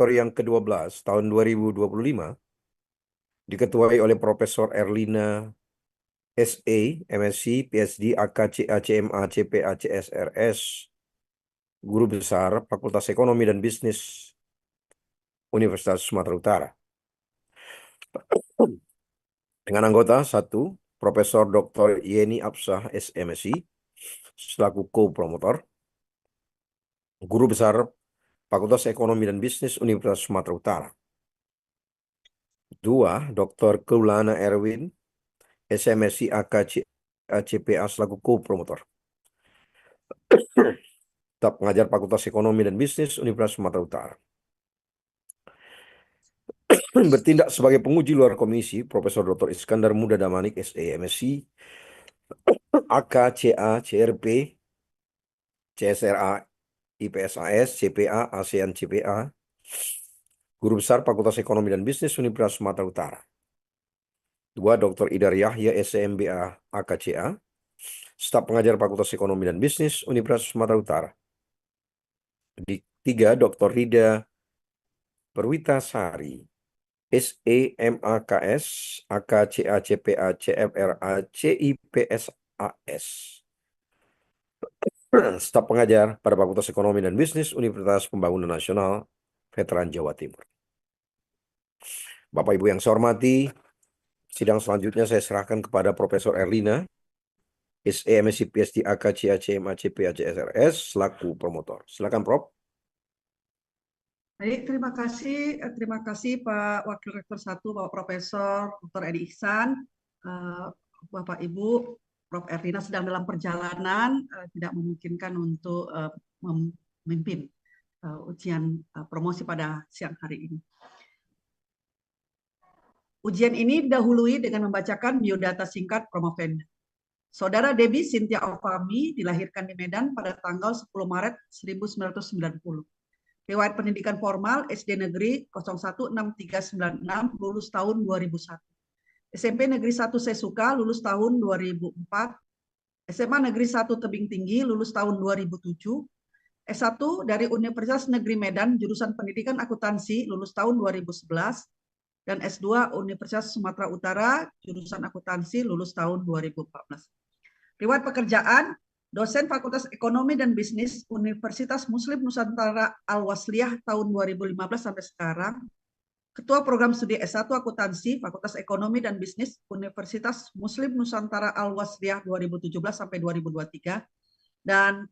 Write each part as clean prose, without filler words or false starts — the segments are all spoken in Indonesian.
doktor yang ke-12 tahun 2025 diketuai oleh Profesor Erlina SA, MSc, PhD, AK, CA, CMA, CPA, CSRS, Guru Besar Fakultas Ekonomi dan Bisnis Universitas Sumatera Utara. Dengan anggota 1, Profesor Dr. Yeni Absah, SMSI, selaku co-promotor, Guru Besar Fakultas Ekonomi dan Bisnis Universitas Sumatera Utara. 2, Dr. Keulana Erwin, SMSI, AK, CPA, selaku co-promotor. Staf pengajar Fakultas Ekonomi dan Bisnis Universitas Sumatera Utara. Bertindak sebagai penguji luar komisi, Profesor Dr. Iskandar Muda Damanik, SE, MSc, AK, CA, CRP, CSRA, IPSAS, CPA, ASEAN CPA, Guru Besar Fakultas Ekonomi dan Bisnis Universitas Sumatera Utara. 2, Dr. Idar Yahya, SMBA, AKCA, Staf pengajar Fakultas Ekonomi dan Bisnis Universitas Sumatera Utara. 3, Dr. Rida Perwitasari, SEMAKS, AKCA, CPA, CFRA, CIPSAS, Staf pengajar pada Fakultas Ekonomi dan Bisnis Universitas Pembangunan Nasional, Veteran Jawa Timur. Bapak Ibu yang saya hormati, sidang selanjutnya saya serahkan kepada Profesor Erlina, SE, MSc, PhD, AK, CA, CMA, CPA, CSRS, selaku promotor. Silakan, Prof. Baik, terima kasih Pak Wakil Rektor 1, Bapak Profesor Dr. Edi Ihsan, Bapak Ibu. Prof. Erlina sedang dalam perjalanan, tidak memungkinkan untuk memimpin ujian promosi pada siang hari ini. Ujian ini didahului dengan membacakan biodata singkat Promovenda. Saudara Debbie Cynthia Ovami dilahirkan di Medan pada tanggal 10 Maret 1990. Riwayat pendidikan formal SD Negeri 016396 lulus tahun 2001. SMP Negeri 1 Sesuka lulus tahun 2004. SMA Negeri 1 Tebing Tinggi lulus tahun 2007. S1 dari Universitas Negeri Medan jurusan Pendidikan Akuntansi lulus tahun 2011. Dan S2 Universitas Sumatera Utara jurusan Akuntansi lulus tahun 2014. Riwayat pekerjaan, dosen Fakultas Ekonomi dan Bisnis Universitas Muslim Nusantara Al-Wasliyah tahun 2015 sampai sekarang. Ketua Program Studi S1 Akuntansi Fakultas Ekonomi dan Bisnis Universitas Muslim Nusantara Al-Wasliyah 2017 sampai 2023. Dan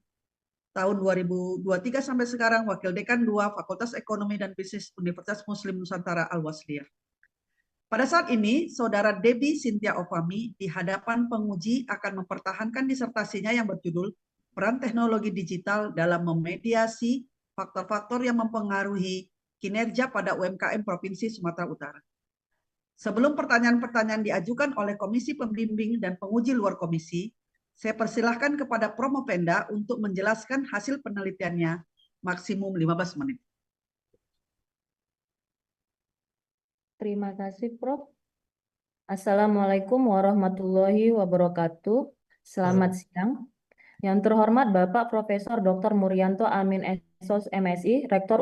tahun 2023 sampai sekarang Wakil Dekan 2 Fakultas Ekonomi dan Bisnis Universitas Muslim Nusantara Al-Wasliyah. Pada saat ini, Saudara Debbie Cynthia Ovami di hadapan penguji akan mempertahankan disertasinya yang berjudul Peran Teknologi Digital dalam Memediasi Faktor-Faktor yang Mempengaruhi Kinerja pada UMKM Provinsi Sumatera Utara. Sebelum pertanyaan-pertanyaan diajukan oleh Komisi Pembimbing dan Penguji Luar Komisi, saya persilahkan kepada Promovenda untuk menjelaskan hasil penelitiannya maksimum 15 menit. Terima kasih, Prof. Assalamualaikum warahmatullahi wabarakatuh. Selamat siang. Yang terhormat Bapak Profesor Dr. Murianto Amin SOS MSI, Rektor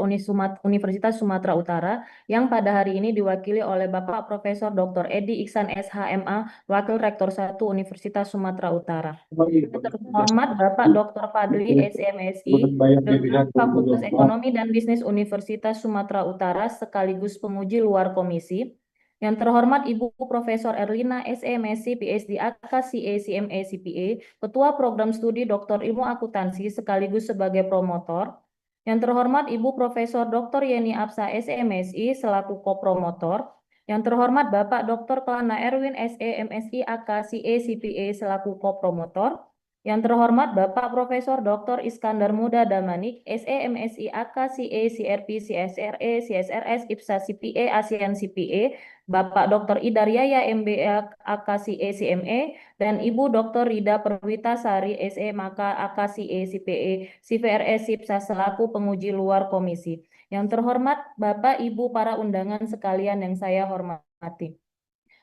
Universitas Sumatera Utara, yang pada hari ini diwakili oleh Bapak Profesor Dr. Edi Ihsan SHMA, Wakil Rektor 1 Universitas Sumatera Utara. Yang terhormat Bapak Dr. Fadli SMSI, Dosen Fakultas Ekonomi dan Bisnis Universitas Sumatera Utara, sekaligus penguji luar komisi. Yang terhormat Ibu Profesor Erlina SMSc, PhD, AKCA, CMA, CPA, Ketua Program Studi Dr. Ilmu Akuntansi sekaligus sebagai promotor. Yang terhormat Ibu Profesor Dr. Yeni Absa SMSI selaku kopromotor. Yang terhormat Bapak Dr. Keulana Erwin SE, MSI, AKCA, CPA selaku kopromotor. Yang terhormat Bapak Profesor Dr. Iskandar Muda Damanik, SE, MSI, AKCA, CRP, CSRE, CSRS, IPSA, CPA, ASEAN CPA, Bapak Dr. Idar Yahya MBA AKCA CME, dan Ibu Dr. Rida Perwitasari SE Maka AKCA CPA CVRS SIPSA selaku penguji luar komisi. Yang terhormat Bapak Ibu para undangan sekalian yang saya hormati.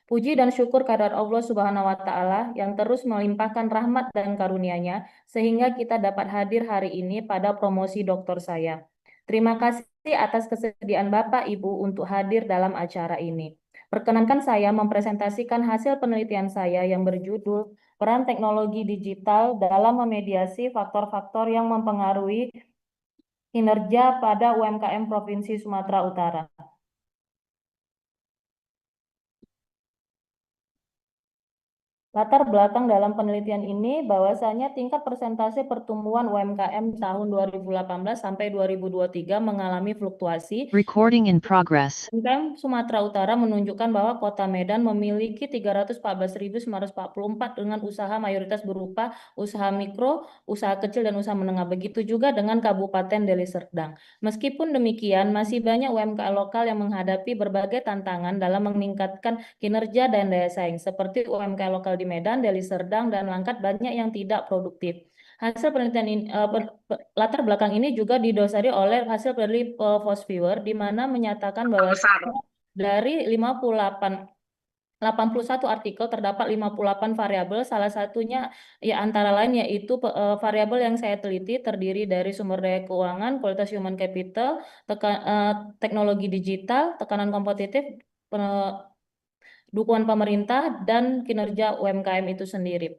Puji dan syukur kehadirat Allah Subhanahu wa Ta'ala yang terus melimpahkan rahmat dan karunia-Nya sehingga kita dapat hadir hari ini pada promosi doktor saya. Terima kasih atas kesediaan Bapak Ibu untuk hadir dalam acara ini. Perkenankan saya mempresentasikan hasil penelitian saya yang berjudul Peran Teknologi Digital dalam Memediasi Faktor-faktor yang Mempengaruhi Kinerja pada UMKM Provinsi Sumatera Utara. Latar belakang dalam penelitian ini bahwasanya tingkat persentase pertumbuhan UMKM tahun 2018 sampai 2023 mengalami fluktuasi. Recording in progress. UMKM Sumatera Utara menunjukkan bahwa Kota Medan memiliki 314.944 dengan usaha mayoritas berupa usaha mikro, usaha kecil, dan usaha menengah. Begitu juga dengan Kabupaten Deli Serdang. Meskipun demikian, masih banyak UMKM lokal yang menghadapi berbagai tantangan dalam meningkatkan kinerja dan daya saing, seperti UMKM lokal di Medan, Deli Serdang, dan Langkat banyak yang tidak produktif. Hasil penelitian ini, latar belakang ini juga didasari oleh hasil dari Fosviewer, di mana menyatakan bahwa dari 81 artikel terdapat 58 variabel, salah satunya ya antara lain yaitu variabel yang saya teliti terdiri dari sumber daya keuangan, kualitas human capital, teknologi digital, tekanan kompetitif, dukungan pemerintah, dan kinerja UMKM itu sendiri.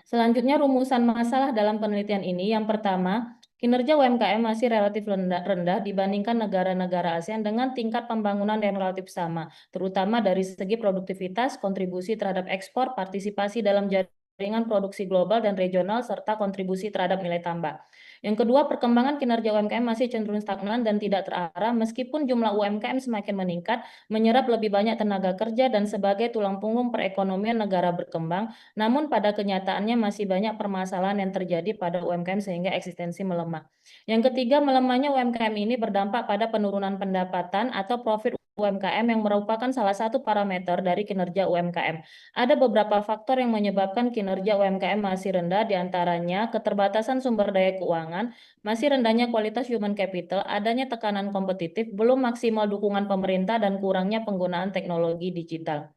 Selanjutnya, rumusan masalah dalam penelitian ini. Yang pertama, kinerja UMKM masih relatif rendah dibandingkan negara-negara ASEAN dengan tingkat pembangunan yang relatif sama, terutama dari segi produktivitas, kontribusi terhadap ekspor, partisipasi dalam jaringan produksi global dan regional, serta kontribusi terhadap nilai tambah. Yang kedua, perkembangan kinerja UMKM masih cenderung stagnan dan tidak terarah meskipun jumlah UMKM semakin meningkat, menyerap lebih banyak tenaga kerja dan sebagai tulang punggung perekonomian negara berkembang. Namun pada kenyataannya masih banyak permasalahan yang terjadi pada UMKM sehingga eksistensi melemah. Yang ketiga, melemahnya UMKM ini berdampak pada penurunan pendapatan atau profit UMKM yang merupakan salah satu parameter dari kinerja UMKM. Ada beberapa faktor yang menyebabkan kinerja UMKM masih rendah, diantaranya keterbatasan sumber daya keuangan, masih rendahnya kualitas human capital, adanya tekanan kompetitif, belum maksimal dukungan pemerintah, dan kurangnya penggunaan teknologi digital.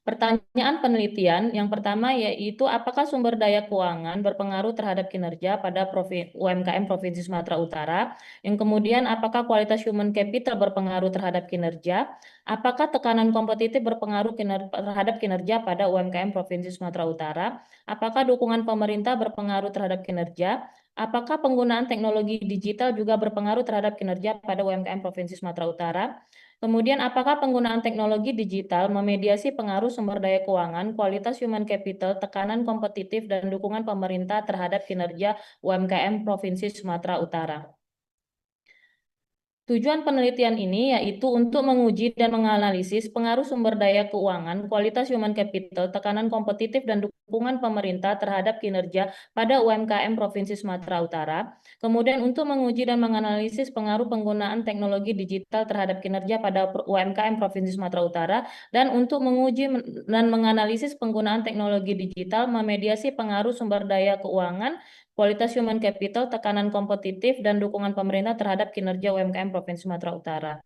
Pertanyaan penelitian yang pertama yaitu apakah sumber daya keuangan berpengaruh terhadap kinerja pada UMKM Provinsi Sumatera Utara? Yang kemudian apakah kualitas human capital berpengaruh terhadap kinerja? Apakah tekanan kompetitif berpengaruh terhadap kinerja pada UMKM Provinsi Sumatera Utara? Apakah dukungan pemerintah berpengaruh terhadap kinerja? Apakah penggunaan teknologi digital juga berpengaruh terhadap kinerja pada UMKM Provinsi Sumatera Utara? Kemudian, apakah penggunaan teknologi digital memediasi pengaruh sumber daya keuangan, kualitas human capital, tekanan kompetitif, dan dukungan pemerintah terhadap kinerja UMKM Provinsi Sumatera Utara? Tujuan penelitian ini yaitu untuk menguji dan menganalisis pengaruh sumber daya keuangan, kualitas human capital, tekanan kompetitif, dan dukungan pemerintah terhadap kinerja pada UMKM Provinsi Sumatera Utara. Kemudian untuk menguji dan menganalisis pengaruh penggunaan teknologi digital terhadap kinerja pada UMKM Provinsi Sumatera Utara, dan untuk menguji dan menganalisis penggunaan teknologi digital memediasi pengaruh sumber daya keuangan, kualitas human capital, tekanan kompetitif, dan dukungan pemerintah terhadap kinerja UMKM Provinsi Sumatera Utara.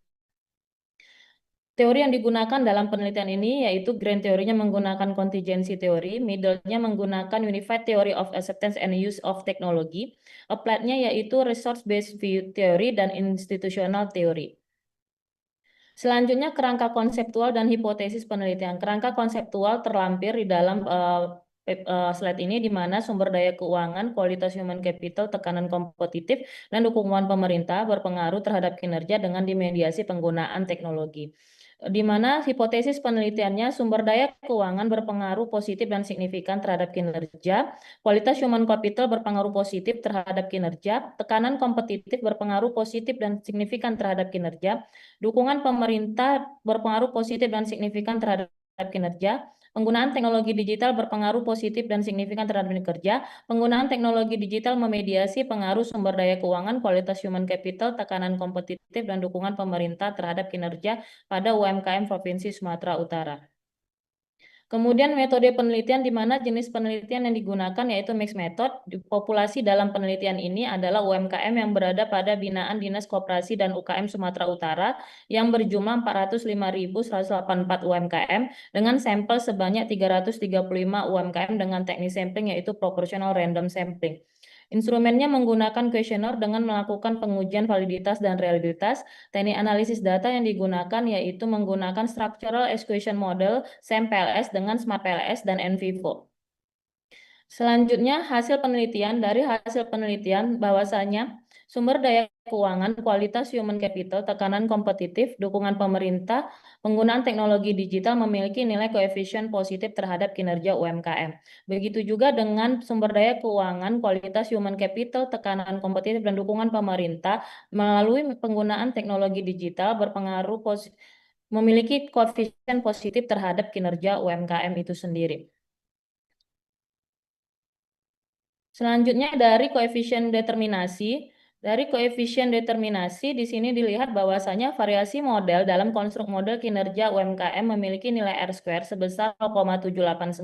Teori yang digunakan dalam penelitian ini yaitu grand teorinya menggunakan contingency teori, middle-nya menggunakan unified theory of acceptance and use of technology, applied-nya yaitu resource-based view theory dan institutional theory. Selanjutnya, kerangka konseptual dan hipotesis penelitian. Kerangka konseptual terlampir di dalam slide ini, di mana sumber daya keuangan, kualitas human capital, tekanan kompetitif, dan dukungan pemerintah berpengaruh terhadap kinerja dengan dimediasi penggunaan teknologi. Di mana hipotesis penelitiannya sumber daya keuangan berpengaruh positif dan signifikan terhadap kinerja, kualitas human capital berpengaruh positif terhadap kinerja, tekanan kompetitif berpengaruh positif dan signifikan terhadap kinerja, dukungan pemerintah berpengaruh positif dan signifikan terhadap kinerja, penggunaan teknologi digital berpengaruh positif dan signifikan terhadap kinerja. Penggunaan teknologi digital memediasi pengaruh sumber daya keuangan, kualitas human capital, tekanan kompetitif, dan dukungan pemerintah terhadap kinerja pada UMKM Provinsi Sumatera Utara. Kemudian metode penelitian, di mana jenis penelitian yang digunakan yaitu mixed method. Populasi dalam penelitian ini adalah UMKM yang berada pada binaan Dinas Koperasi dan UKM Sumatera Utara yang berjumlah 405.184 UMKM dengan sampel sebanyak 335 UMKM dengan teknik sampling yaitu proportional random sampling. Instrumennya menggunakan kuesioner dengan melakukan pengujian validitas dan realitas. Teknik analisis data yang digunakan yaitu menggunakan Structural Equation Model, SAM-PLS dengan Smart-PLS dan NVivo. Selanjutnya, hasil penelitian bahwasanya sumber daya keuangan, kualitas human capital, tekanan kompetitif, dukungan pemerintah, penggunaan teknologi digital memiliki nilai koefisien positif terhadap kinerja UMKM. Begitu juga dengan sumber daya keuangan, kualitas human capital, tekanan kompetitif, dan dukungan pemerintah melalui penggunaan teknologi digital berpengaruh memiliki koefisien positif terhadap kinerja UMKM itu sendiri. Selanjutnya dari koefisien determinasi. Dari koefisien determinasi di sini dilihat bahwasanya variasi model dalam konstruk model kinerja UMKM memiliki nilai R-square sebesar 0,789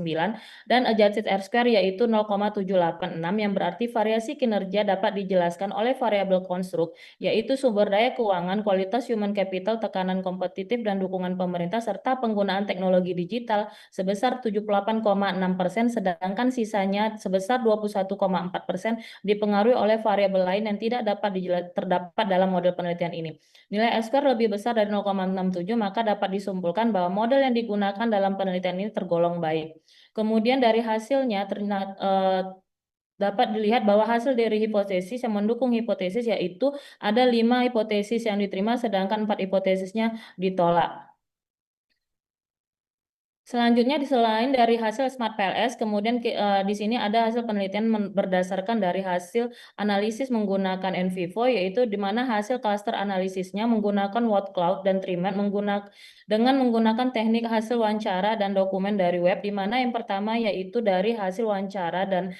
dan adjusted R-square yaitu 0,786 yang berarti variasi kinerja dapat dijelaskan oleh variabel konstruk yaitu sumber daya keuangan, kualitas human capital, tekanan kompetitif dan dukungan pemerintah serta penggunaan teknologi digital sebesar 78,6%, sedangkan sisanya sebesar 21,4% dipengaruhi oleh variabel lain yang tidak dapat terdapat dalam model penelitian ini. Nilai R-square lebih besar dari 0,67, maka dapat disimpulkan bahwa model yang digunakan dalam penelitian ini tergolong baik. Kemudian dari hasilnya dapat dilihat bahwa hasil dari hipotesis yang mendukung hipotesis yaitu ada 5 hipotesis yang diterima sedangkan 4 hipotesisnya ditolak. Selanjutnya selain dari hasil Smart PLS, kemudian di sini ada hasil penelitian berdasarkan dari hasil analisis menggunakan NVivo, yaitu di mana hasil cluster analisisnya menggunakan word cloud dan TreeMat dengan menggunakan teknik hasil wawancara dan dokumen dari web, di mana yang pertama yaitu dari hasil wawancara dan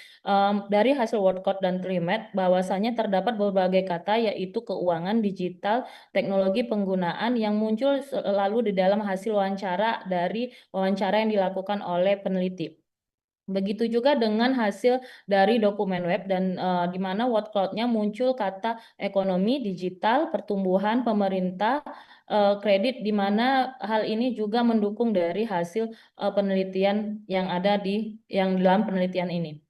dari hasil word cloud dan TreeMat bahwasanya terdapat berbagai kata yaitu keuangan, digital, teknologi penggunaan yang muncul selalu di dalam hasil wawancara yang dilakukan oleh peneliti. Begitu juga dengan hasil dari dokumen web dan di mana word cloud-nya muncul kata ekonomi, digital, pertumbuhan, pemerintah, kredit, di mana hal ini juga mendukung dari hasil penelitian yang ada yang dalam penelitian ini.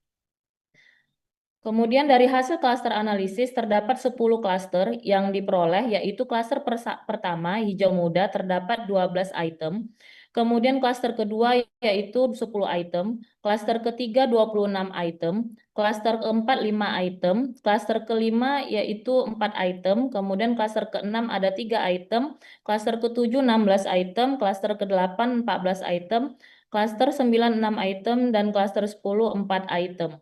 Kemudian dari hasil klaster analisis terdapat 10 klaster yang diperoleh, yaitu klaster pertama hijau muda terdapat 12 item. Kemudian klaster kedua yaitu 10 item, klaster ketiga 26 item, klaster keempat 5 item, klaster kelima yaitu 4 item, kemudian klaster keenam ada 3 item, klaster ketujuh 16 item, klaster ke-8 14 item, klaster 9 6 item, dan klaster 10 4 item.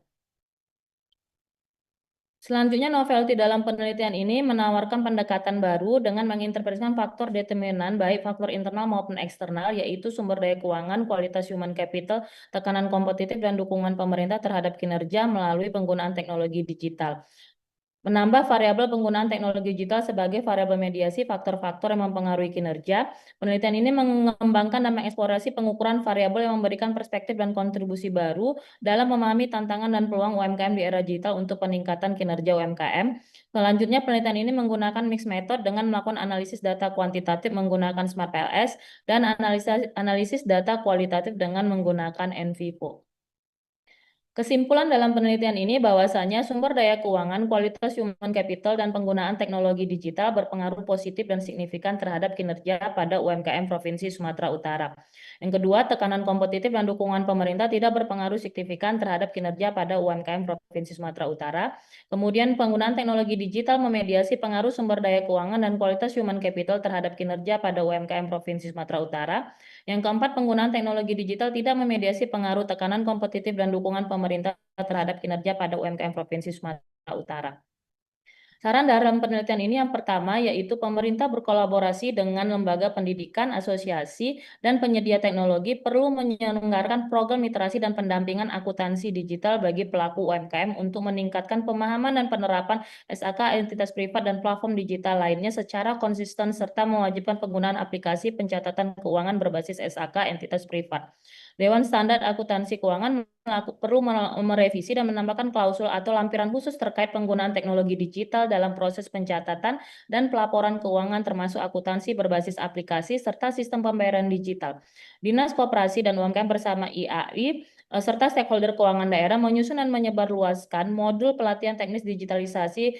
Selanjutnya, novelty dalam penelitian ini menawarkan pendekatan baru dengan menginterpretasikan faktor determinan baik faktor internal maupun eksternal, yaitu sumber daya keuangan, kualitas human capital, tekanan kompetitif, dan dukungan pemerintah terhadap kinerja melalui penggunaan teknologi digital. Menambah variabel penggunaan teknologi digital sebagai variabel mediasi faktor-faktor yang mempengaruhi kinerja. Penelitian ini mengembangkan dan mengeksplorasi pengukuran variabel yang memberikan perspektif dan kontribusi baru dalam memahami tantangan dan peluang UMKM di era digital untuk peningkatan kinerja UMKM. Selanjutnya, penelitian ini menggunakan mixed method dengan melakukan analisis data kuantitatif menggunakan Smart PLS dan analisis data kualitatif dengan menggunakan NVivo. Kesimpulan dalam penelitian ini bahwasanya sumber daya keuangan, kualitas human capital, dan penggunaan teknologi digital berpengaruh positif dan signifikan terhadap kinerja pada UMKM Provinsi Sumatera Utara. Yang kedua, tekanan kompetitif dan dukungan pemerintah tidak berpengaruh signifikan terhadap kinerja pada UMKM Provinsi Sumatera Utara. Kemudian penggunaan teknologi digital memediasi pengaruh sumber daya keuangan dan kualitas human capital terhadap kinerja pada UMKM Provinsi Sumatera Utara. Yang keempat, penggunaan teknologi digital tidak memediasi pengaruh tekanan kompetitif dan dukungan pemerintah terhadap kinerja pada UMKM Provinsi Sumatera Utara. Saran dalam penelitian ini yang pertama yaitu pemerintah berkolaborasi dengan lembaga pendidikan, asosiasi, dan penyedia teknologi perlu menyelenggarakan program literasi dan pendampingan akuntansi digital bagi pelaku UMKM untuk meningkatkan pemahaman dan penerapan SAK entitas privat dan platform digital lainnya secara konsisten serta mewajibkan penggunaan aplikasi pencatatan keuangan berbasis SAK entitas privat. Dewan Standar Akuntansi Keuangan perlu merevisi dan menambahkan klausul atau lampiran khusus terkait penggunaan teknologi digital dalam proses pencatatan dan pelaporan keuangan termasuk akuntansi berbasis aplikasi serta sistem pembayaran digital. Dinas Koperasi dan UMKM bersama IAI serta stakeholder keuangan daerah menyusun dan menyebarluaskan modul pelatihan teknis digitalisasi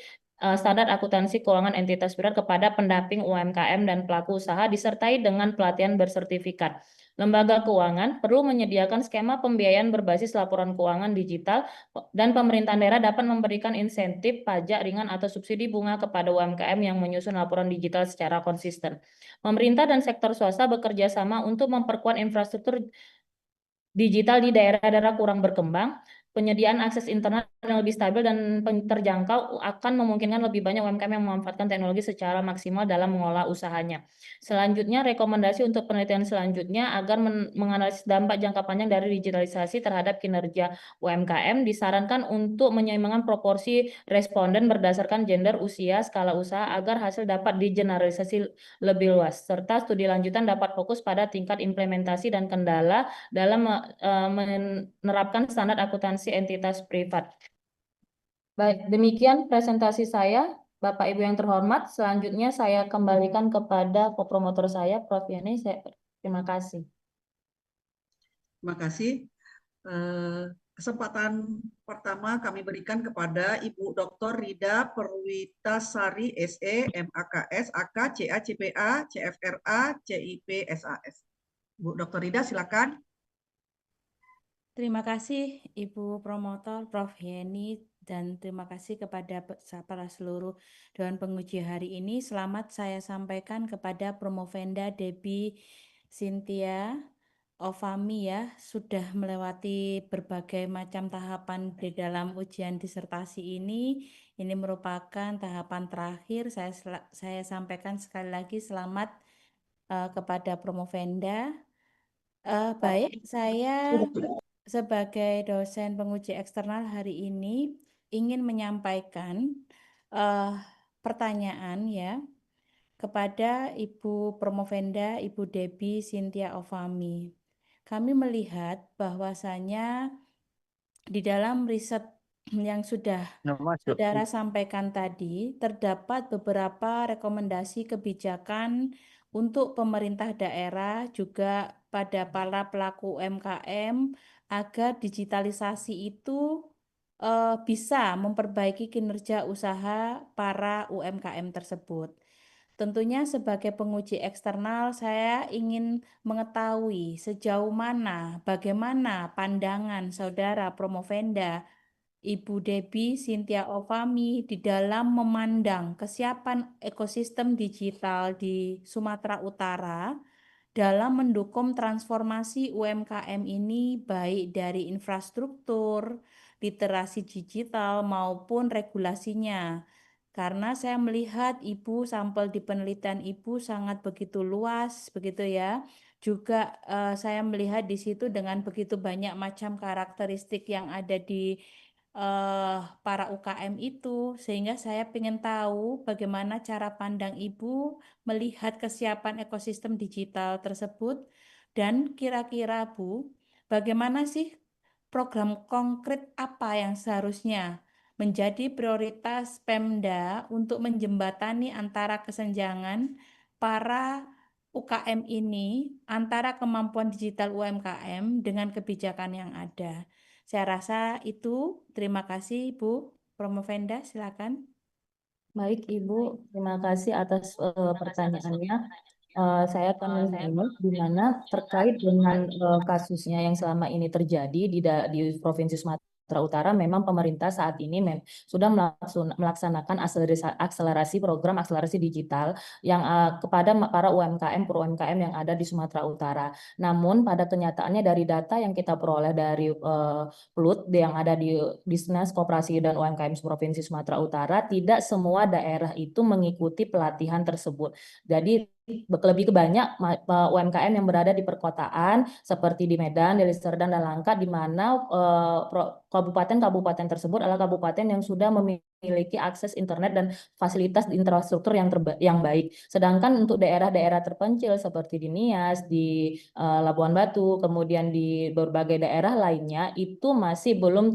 standar akuntansi keuangan entitas pilar kepada pendamping UMKM dan pelaku usaha disertai dengan pelatihan bersertifikat. Lembaga keuangan perlu menyediakan skema pembiayaan berbasis laporan keuangan digital dan pemerintahan daerah dapat memberikan insentif pajak ringan atau subsidi bunga kepada UMKM yang menyusun laporan digital secara konsisten. Pemerintah dan sektor swasta bekerja sama untuk memperkuat infrastruktur digital di daerah-daerah kurang berkembang. Penyediaan akses internet yang lebih stabil dan terjangkau akan memungkinkan lebih banyak UMKM yang memanfaatkan teknologi secara maksimal dalam mengolah usahanya. Selanjutnya, rekomendasi untuk penelitian selanjutnya agar menganalisis dampak jangka panjang dari digitalisasi terhadap kinerja UMKM disarankan untuk menyeimbangkan proporsi responden berdasarkan gender, usia, skala usaha agar hasil dapat digeneralisasi lebih luas. Serta studi lanjutan dapat fokus pada tingkat implementasi dan kendala dalam menerapkan standar akuntansi entitas privat. Baik, demikian presentasi saya, Bapak Ibu yang terhormat. Selanjutnya saya kembalikan kepada kopromotor saya, Prof. Yani. Terima kasih. Terima kasih. Kesempatan pertama kami berikan kepada Ibu Dr. Rida Perwitasari SE, MAKS, AK, CA, CPA, CFRA, CIP, SAS. Bu Dr. Rida, silakan. Terima kasih Ibu Promotor, Prof. Yeni, dan terima kasih kepada para seluruh Dewan Penguji hari ini. Selamat saya sampaikan kepada Promovenda Debbie Cynthia Ovami ya, sudah melewati berbagai macam tahapan di dalam ujian disertasi ini. Ini merupakan tahapan terakhir. Saya sampaikan sekali lagi selamat kepada Promovenda. Baik, saya sebagai dosen penguji eksternal hari ini ingin menyampaikan pertanyaan ya kepada Ibu Promovenda, Ibu Debbie Cynthia Ovami. Kami melihat bahwasanya di dalam riset yang sudah saudara sampaikan tadi, terdapat beberapa rekomendasi kebijakan untuk pemerintah daerah juga pada para pelaku UMKM agar digitalisasi itu bisa memperbaiki kinerja usaha para UMKM tersebut. Tentunya sebagai penguji eksternal saya ingin mengetahui sejauh mana, bagaimana pandangan saudara Promovenda, Ibu Debbie Cynthia Ovami di dalam memandang kesiapan ekosistem digital di Sumatera Utara dalam mendukung transformasi UMKM ini baik dari infrastruktur, literasi digital maupun regulasinya. Karena saya melihat Ibu sampel di penelitian Ibu sangat begitu luas begitu ya. Juga saya melihat di situ dengan begitu banyak macam karakteristik yang ada di para UKM itu, sehingga saya ingin tahu bagaimana cara pandang Ibu melihat kesiapan ekosistem digital tersebut dan kira-kira Bu, bagaimana sih program konkret apa yang seharusnya menjadi prioritas Pemda untuk menjembatani antara kesenjangan para UKM ini antara kemampuan digital UMKM dengan kebijakan yang ada. Saya rasa itu. Terima kasih Ibu Promovenda, silakan. Baik Ibu, terima kasih atas pertanyaannya. Saya akan menjawab di mana terkait dengan kasusnya yang selama ini terjadi di Provinsi Sumatera Utara, memang pemerintah saat ini sudah melaksanakan akselerasi program akselerasi digital yang kepada para UMKM per UMKM yang ada di Sumatera Utara. Namun pada kenyataannya dari data yang kita peroleh dari PLUT yang ada di Dinas Koperasi dan UMKM Provinsi Sumatera Utara, tidak semua daerah itu mengikuti pelatihan tersebut. Jadi lebih banyak UMKM yang berada di perkotaan seperti di Medan, Deli Serdang, dan Langkat, di mana kabupaten-kabupaten tersebut adalah kabupaten yang sudah memiliki memiliki akses internet dan fasilitas infrastruktur yang baik. Sedangkan untuk daerah-daerah terpencil seperti di Nias, di Labuan Batu, kemudian di berbagai daerah lainnya itu masih belum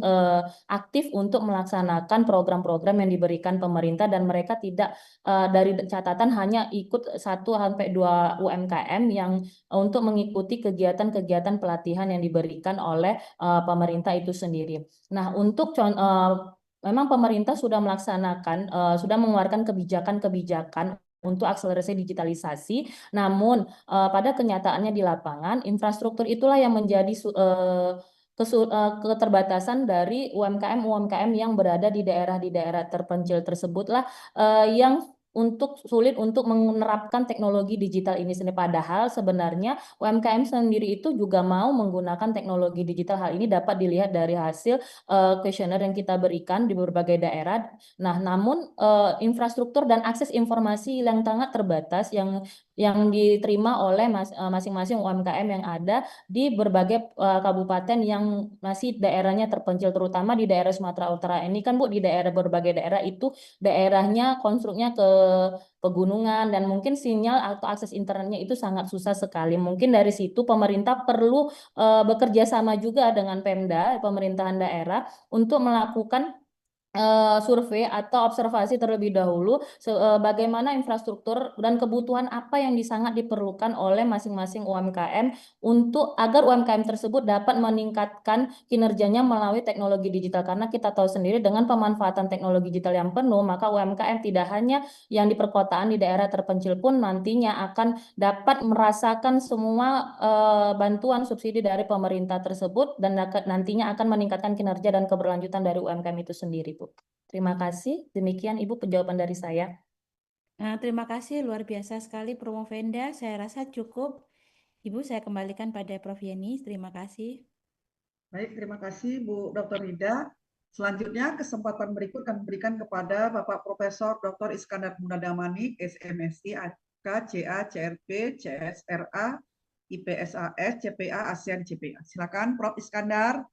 aktif untuk melaksanakan program-program yang diberikan pemerintah dan mereka tidak dari catatan hanya ikut 1 sampai 2 UMKM yang untuk mengikuti kegiatan-kegiatan pelatihan yang diberikan oleh pemerintah itu sendiri. Nah, memang pemerintah sudah sudah mengeluarkan kebijakan-kebijakan untuk akselerasi digitalisasi, namun pada kenyataannya di lapangan, infrastruktur itulah yang menjadi keterbatasan dari UMKM yang berada di daerah terpencil tersebutlah yang sulit untuk menerapkan teknologi digital ini sendiri. Padahal sebenarnya UMKM sendiri itu juga mau menggunakan teknologi digital. Hal ini dapat dilihat dari hasil kuesioner yang kita berikan di berbagai daerah. Nah, namun infrastruktur dan akses informasi yang sangat terbatas yang diterima oleh masing-masing UMKM yang ada di berbagai kabupaten yang masih daerahnya terpencil, terutama di daerah Sumatera Utara ini kan Bu, di berbagai daerah itu daerahnya konstruknya ke pegunungan dan mungkin sinyal atau akses internetnya itu sangat susah sekali. Mungkin dari situ pemerintah perlu bekerja sama juga dengan Pemda, pemerintahan daerah, untuk melakukan survei atau observasi terlebih dahulu bagaimana infrastruktur dan kebutuhan apa yang sangat diperlukan oleh masing-masing UMKM agar UMKM tersebut dapat meningkatkan kinerjanya melalui teknologi digital, karena kita tahu sendiri dengan pemanfaatan teknologi digital yang penuh maka UMKM tidak hanya yang di perkotaan, di daerah terpencil pun nantinya akan dapat merasakan semua bantuan subsidi dari pemerintah tersebut dan nantinya akan meningkatkan kinerja dan keberlanjutan dari UMKM itu sendiri, Bu. Terima kasih. Demikian Ibu penjawaban dari saya. Terima kasih, luar biasa sekali Promovenda. Saya rasa cukup. Ibu, saya kembalikan pada Prof. Yeni. Terima kasih. Baik, terima kasih Bu Dr. Rida. Selanjutnya kesempatan berikut kami berikan kepada Bapak Profesor Dr. Iskandar Munadamanik, SMSI, AK, CA, CRP, CSRA, IPSAS, CPA, ASEAN, CPA. Silakan Prof. Iskandar.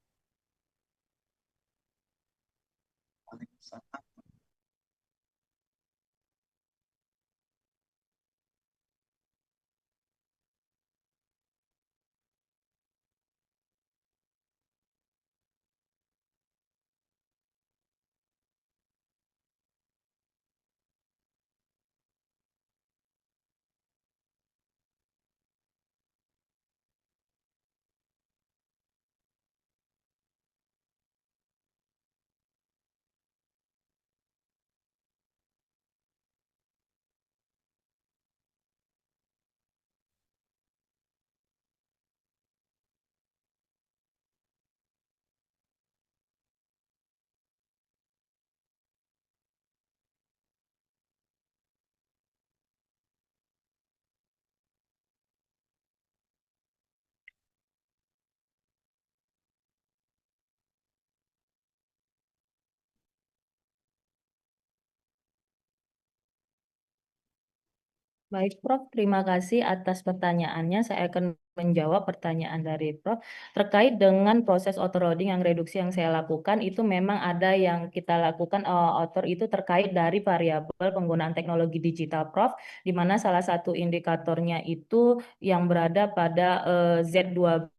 Baik, Prof. Terima kasih atas pertanyaannya. Saya akan menjawab pertanyaan dari Prof. Terkait dengan proses autoloading yang reduksi yang saya lakukan, itu memang ada yang kita lakukan author itu terkait dari variabel penggunaan teknologi digital, Prof. Di mana salah satu indikatornya itu yang berada pada Z12,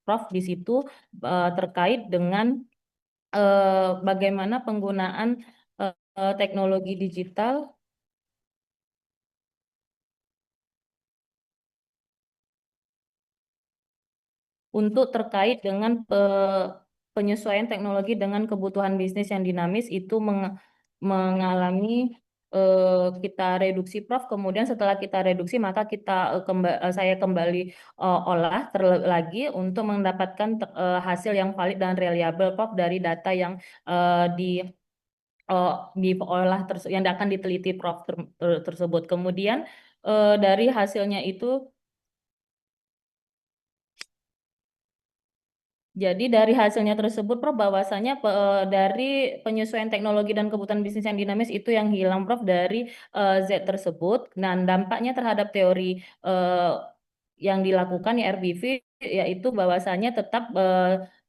Prof. Di situ terkait dengan bagaimana penggunaan teknologi digital untuk terkait dengan penyesuaian teknologi dengan kebutuhan bisnis yang dinamis itu mengalami kita reduksi, Prof. Kemudian setelah kita reduksi maka saya kembali olah lagi untuk mendapatkan hasil yang valid dan reliable, Prof. Dari data yang diolah yang akan diteliti, Prof. Tersebut. Kemudian dari hasilnya itu jadi dari hasilnya tersebut, Prof, bahwasanya dari penyesuaian teknologi dan kebutuhan bisnis yang dinamis itu yang hilang, Prof, dari Z tersebut. Dan dampaknya terhadap teori yang dilakukan RBV yaitu bahwasanya tetap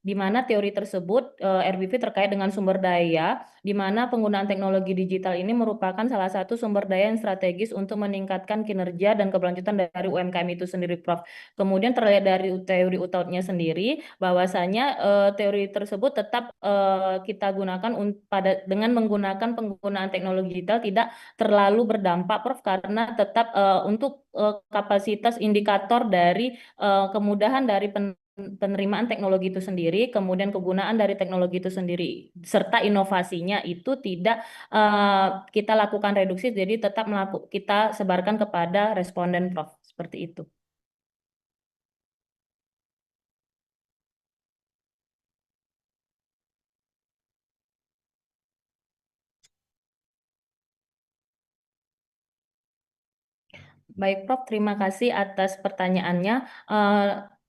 di mana teori tersebut RBV terkait dengan sumber daya, di mana penggunaan teknologi digital ini merupakan salah satu sumber daya yang strategis untuk meningkatkan kinerja dan keberlanjutan dari UMKM itu sendiri, Prof. Kemudian terlihat dari teori UTAUT-nya sendiri, bahwasanya teori tersebut tetap kita gunakan dengan menggunakan penggunaan teknologi digital tidak terlalu berdampak, Prof, karena tetap untuk kapasitas indikator dari kemudahan dari penerimaan teknologi itu sendiri, kemudian kegunaan dari teknologi itu sendiri, serta inovasinya itu tidak kita lakukan reduksi, jadi tetap kita sebarkan kepada responden, Prof. Seperti itu. Baik, Prof. Terima kasih atas pertanyaannya.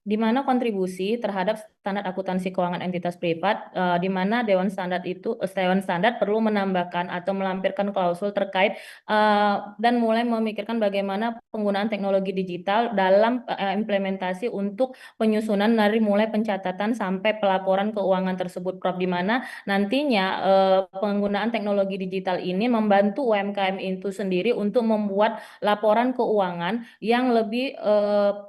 Di mana kontribusi terhadap standar akuntansi keuangan entitas privat, di mana Dewan Standar perlu menambahkan atau melampirkan klausul terkait dan mulai memikirkan bagaimana penggunaan teknologi digital dalam implementasi untuk penyusunan dari mulai pencatatan sampai pelaporan keuangan tersebut, Prof. Di mana nantinya penggunaan teknologi digital ini membantu UMKM itu sendiri untuk membuat laporan keuangan yang lebih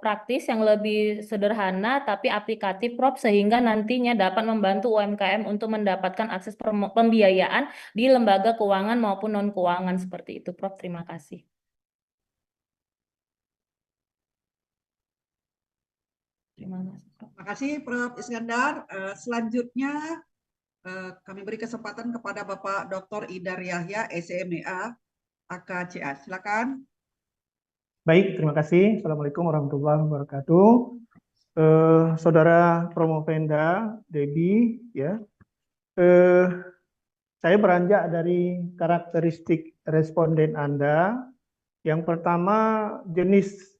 praktis, yang lebih sederhana tapi aplikatif, Prof, sehingga nantinya dapat membantu UMKM untuk mendapatkan akses pembiayaan di lembaga keuangan maupun non keuangan seperti itu, Prof. Terima kasih. Terima kasih, Prof. Terima kasih, Prof. Iskandar. Selanjutnya kami beri kesempatan kepada Bapak Dr. Idar Yahya, SMEA, AKCA. Silakan. Baik, terima kasih. Assalamualaikum warahmatullahi wabarakatuh. Saudara Promovenda, Debbie, ya. Saya beranjak dari karakteristik responden Anda. Yang pertama jenis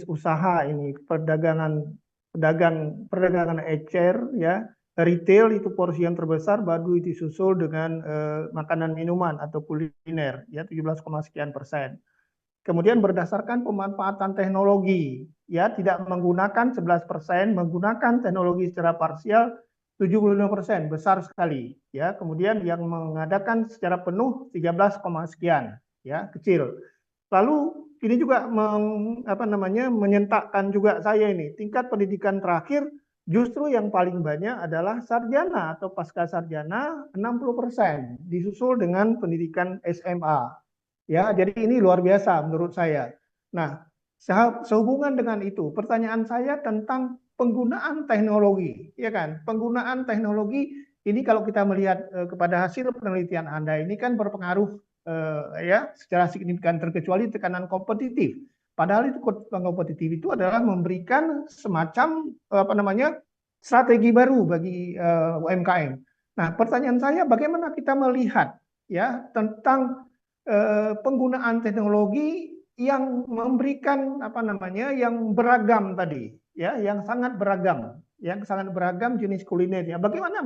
usaha ini, perdagangan ecer, ya, retail itu porsi yang terbesar, baru disusul dengan makanan minuman atau kuliner, ya, 17,sekian%. Kemudian berdasarkan pemanfaatan teknologi, ya, tidak menggunakan 11%, menggunakan teknologi secara parsial 75%, besar sekali, ya. Kemudian yang mengadakan secara penuh 13, sekian, ya, kecil. Lalu ini juga menyentakkan juga saya ini, tingkat pendidikan terakhir justru yang paling banyak adalah sarjana atau pasca sarjana 60%, disusul dengan pendidikan SMA. Ya, jadi ini luar biasa menurut saya. Nah, sehubungan dengan itu, pertanyaan saya tentang penggunaan teknologi, ya kan? Penggunaan teknologi ini kalau kita melihat kepada hasil penelitian Anda ini kan berpengaruh ya secara signifikan, terkecuali tekanan kompetitif. Padahal itu kompetitif itu adalah memberikan semacam strategi baru bagi UMKM. Nah, pertanyaan saya bagaimana kita melihat ya tentang penggunaan teknologi yang memberikan yang beragam tadi, ya, yang sangat beragam jenis kulinernya. Bagaimana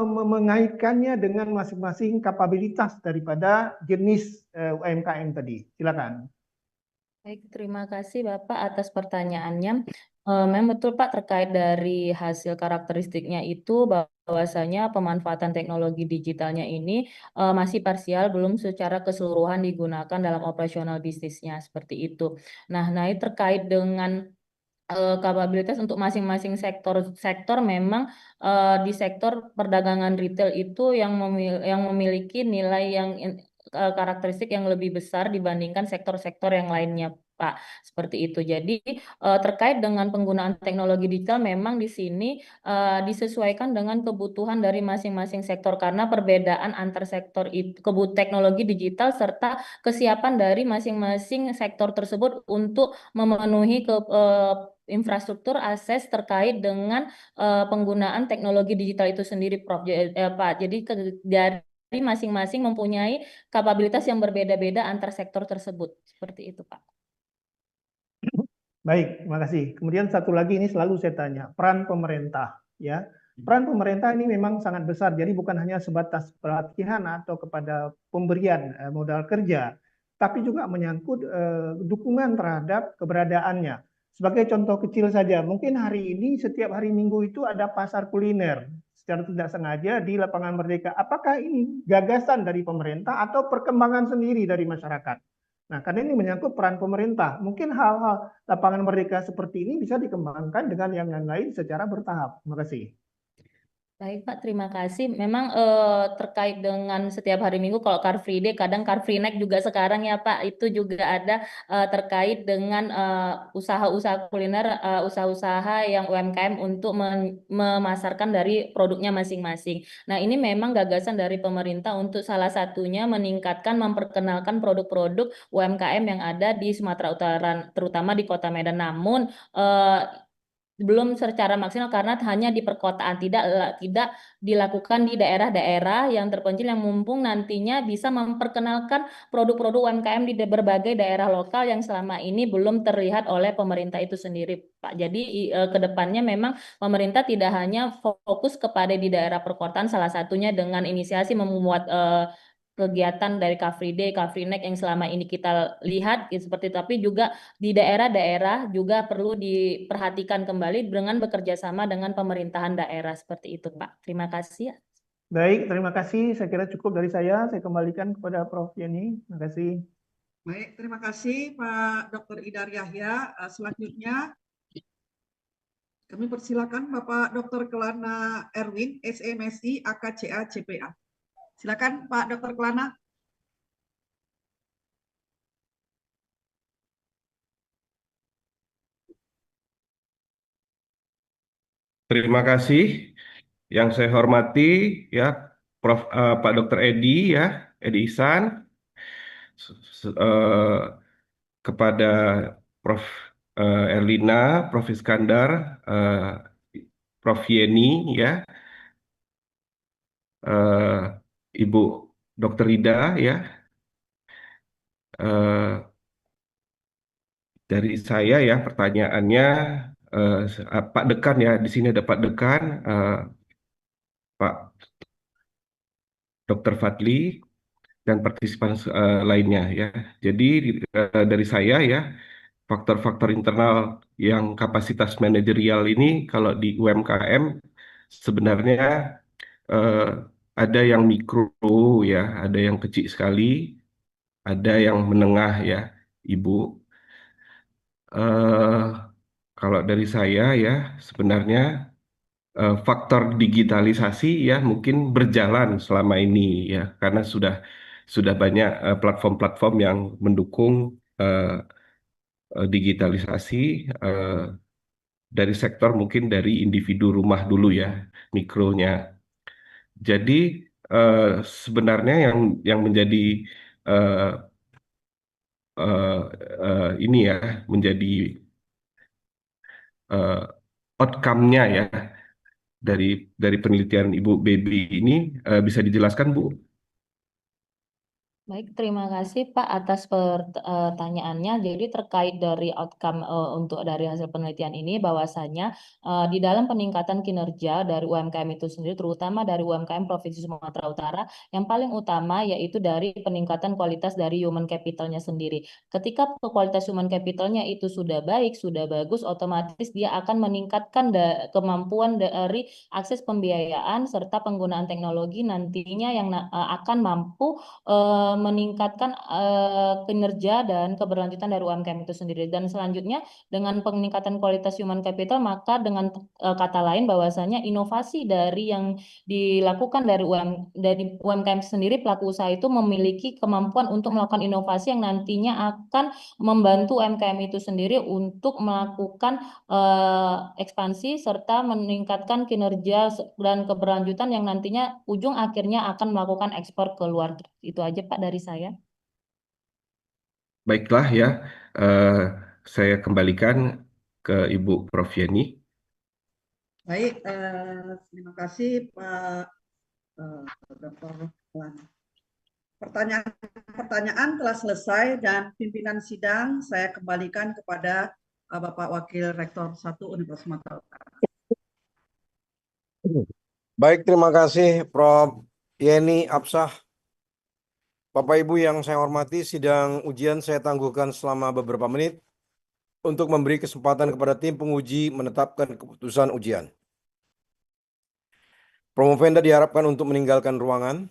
mengaitkannya dengan masing-masing kapabilitas daripada jenis UMKM tadi? Silakan. Baik, terima kasih Bapak atas pertanyaannya. Memang betul Pak, terkait dari hasil karakteristiknya itu bahwasanya pemanfaatan teknologi digitalnya ini masih parsial, belum secara keseluruhan digunakan dalam operasional bisnisnya seperti itu. Nah, ini terkait dengan kapabilitas untuk masing-masing sektor memang di sektor perdagangan retail itu yang memiliki nilai yang karakteristik yang lebih besar dibandingkan sektor-sektor yang lainnya, Pak. Seperti itu. Jadi terkait dengan penggunaan teknologi digital memang di sini disesuaikan dengan kebutuhan dari masing-masing sektor, karena perbedaan antar sektor itu, teknologi digital serta kesiapan dari masing-masing sektor tersebut untuk memenuhi infrastruktur akses terkait dengan penggunaan teknologi digital itu sendiri, Prof. Pak. Jadi dari masing-masing mempunyai kapabilitas yang berbeda-beda antar sektor tersebut. Seperti itu, Pak. Baik, terima kasih. Kemudian satu lagi ini selalu saya tanya, peran pemerintah, ya. Peran pemerintah ini memang sangat besar. Jadi bukan hanya sebatas pelatihan atau kepada pemberian modal kerja, tapi juga menyangkut dukungan terhadap keberadaannya. Sebagai contoh kecil saja, mungkin hari ini setiap hari Minggu itu ada pasar kuliner secara tidak sengaja di Lapangan Merdeka. Apakah ini gagasan dari pemerintah atau perkembangan sendiri dari masyarakat? Nah, karena ini menyangkut peran pemerintah. Mungkin hal-hal Lapangan Merdeka seperti ini bisa dikembangkan dengan yang lain secara bertahap. Terima kasih. Baik Pak, terima kasih. Memang terkait dengan setiap hari Minggu, kalau Car Free Day, kadang Car Free Night juga sekarang ya Pak, itu juga ada terkait dengan usaha-usaha kuliner, usaha-usaha yang UMKM untuk memasarkan dari produknya masing-masing. Nah ini memang gagasan dari pemerintah untuk salah satunya meningkatkan, memperkenalkan produk-produk UMKM yang ada di Sumatera Utara, terutama di Kota Medan. Namun belum secara maksimal karena hanya di perkotaan, tidak dilakukan di daerah-daerah yang terpencil, yang mumpung nantinya bisa memperkenalkan produk-produk UMKM di berbagai daerah lokal yang selama ini belum terlihat oleh pemerintah itu sendiri, Pak. Jadi ke depannya memang pemerintah tidak hanya fokus kepada di daerah perkotaan, salah satunya dengan inisiasi membuat kegiatan dari Car Free Day, Car Free Night yang selama ini kita lihat seperti, tapi juga di daerah-daerah juga perlu diperhatikan kembali dengan bekerja sama dengan pemerintahan daerah seperti itu, Pak. Terima kasih. Baik, terima kasih. Saya kira cukup dari saya. Saya kembalikan kepada Prof. Yeni. Terima kasih. Baik, terima kasih Pak Dr. Idar Yahya. Selanjutnya kami persilakan Bapak Dr. Kelana Erwin, SMSI, AKCA, CPA. Silakan Pak Dr. Kelana. Terima kasih. Yang saya hormati ya Pak Dr. Edi ya, Edi Ihsan, kepada Prof. Erlina, Prof. Iskandar, Prof. Yeni ya, Ibu Dr. Ida ya. Dari saya ya pertanyaannya, Pak Dekan ya, di sini ada Pak Dekan, Pak Dr. Fadli, dan partisipan lainnya ya. Jadi dari saya ya, faktor-faktor internal yang kapasitas manajerial ini kalau di UMKM sebenarnya ada yang mikro ya, ada yang kecil sekali, ada yang menengah ya, Ibu. Kalau dari saya ya sebenarnya faktor digitalisasi ya mungkin berjalan selama ini ya, karena sudah banyak platform-platform yang mendukung digitalisasi dari sektor, mungkin dari individu rumah dulu ya, mikronya. Jadi sebenarnya yang menjadi eh, ini ya, menjadi outcome-nya ya dari penelitian Ibu Baby ini bisa dijelaskan, Bu? Baik, terima kasih Pak atas pertanyaannya. Jadi terkait dari outcome untuk dari hasil penelitian ini, bahwasanya di dalam peningkatan kinerja dari UMKM itu sendiri, terutama dari UMKM Provinsi Sumatera Utara, yang paling utama yaitu dari peningkatan kualitas dari human capitalnya sendiri. Ketika kualitas human capitalnya itu sudah baik, sudah bagus, otomatis dia akan meningkatkan kemampuan dari akses pembiayaan serta penggunaan teknologi nantinya yang akan mampu meningkatkan kinerja dan keberlanjutan dari UMKM itu sendiri. Dan selanjutnya dengan peningkatan kualitas human capital, maka dengan kata lain bahwasanya inovasi dari yang dilakukan dari UMKM sendiri, pelaku usaha itu memiliki kemampuan untuk melakukan inovasi yang nantinya akan membantu UMKM itu sendiri untuk melakukan ekspansi serta meningkatkan kinerja dan keberlanjutan yang nantinya ujung akhirnya akan melakukan ekspor ke luar. Itu aja Pak dari saya. Baiklah ya, saya kembalikan ke Ibu Prof. Yeni. Baik, terima kasih Pak Dr. Kelana. Pertanyaan telah selesai dan pimpinan sidang saya kembalikan kepada Bapak Wakil Rektor 1 Universitas Sumatera Utara. Baik, terima kasih Prof. Yeni Absah. Bapak Ibu yang saya hormati, sidang ujian saya tangguhkan selama beberapa menit. untuk memberi kesempatan kepada tim penguji menetapkan keputusan ujian. Promovenda diharapkan untuk meninggalkan ruangan.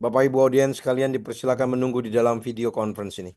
Bapak Ibu audiens sekalian dipersilakan menunggu di dalam video conference ini.